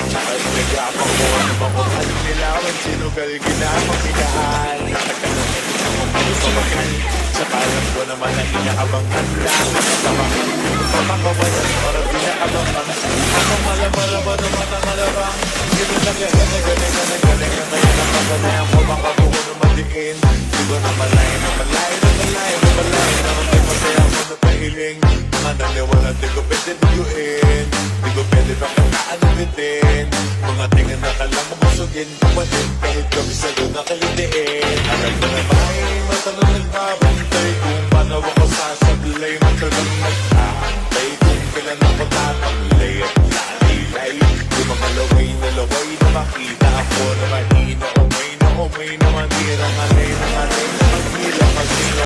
Tsaka nagapang ko ano ba kung anong nilawan, sinugal ginamang hinahan. Nakakalamit kung gusto makan, tsaka alam ko naman ang inaabangan lang. Papakawalan para pinaabangan. Ang malabara naman ang malabang. Hindi na galing na ngayon ang pagkanayan ko baka buko na madiin. Di ko na malay na hindi masaya mo na pahiling. Mga naniwala di ko pwede biyuin. Di ko pwede baka naanabitin. Mga tingin na kalang mamusugin. Kapatid kahit kami sa doon nakalitiin. Alam ko na may matanong nagbabantay kung paano ako sasablay. Matalang